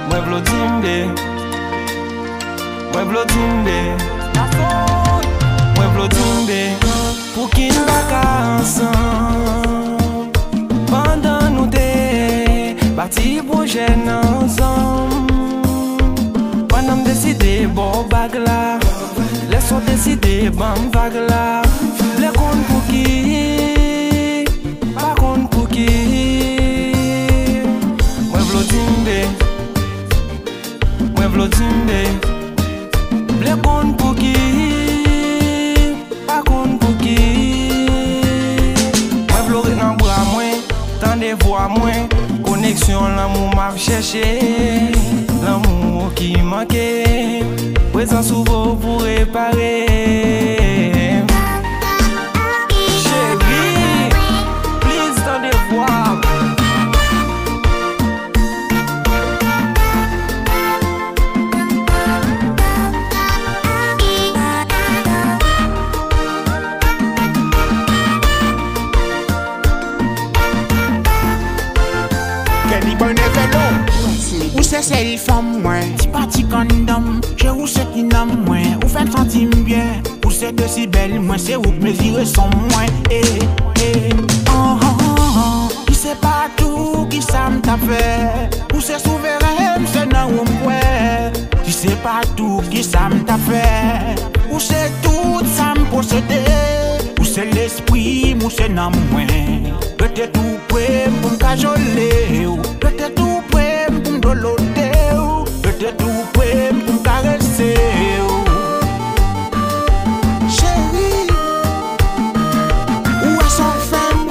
Mwen vlo timbe, mwen vlo timbe, mwen vlo timbe, pou ki nou baka ansan. Pandan nou te bati proje nan zan. Pandan m deside bo bag la, leso deside ban bag la. Le kon pou ki, pa kon pou ki. Mwen vlo timbe, mwen vlo timbe, ble kon pou ki, pa kon pou ki. Mwen vlo re nan bra mwen, tan de vwa mwen, koneksyon l'amou m'av chèche, l'amou ki manke, prezant souvo pou repare. Chéri, please tan de vwa. Ou c'est celle femme moi, ti parti condom, je ou c'est qui nomme moi, ou fait sentir bien, ou c'est de si belle moi, c'est ou plaisir son moi, qui c'est pas tout qui ça m't'a fait, ou c'est souverain, c'est non ou moi, qui c'est pas tout qui ça m't'a fait, ou c'est tout ça m'posséder, ou c'est l'esprit, ou c'est non moi, peut-être tout prêt pour m'cajoler, peut-être tout prêt pour m'doloter, peut-être tout prêt pour m'caresser. Chérie, où est son femme?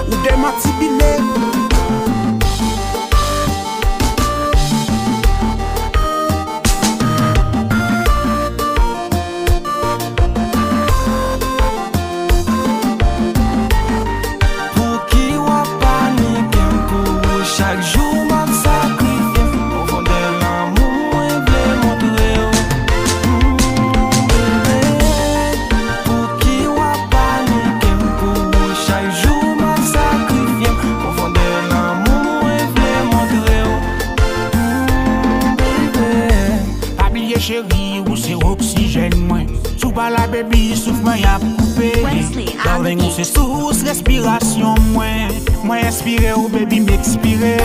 Ou des matibilés? Chaque jour m'a sacrifié, au fond de l'amour, moi vle montrer. Pour qui wa paniquer, pour chaque jour m'a sacrifié, au fond de l'amour, moi vle montrer. Pas oublier chérie, ou c'est oxygène moi. Sous pas la baby, souffle moi y'a coupé. Darling, ou c'est source respiration moi. Moi inspiré ou baby m'expirer.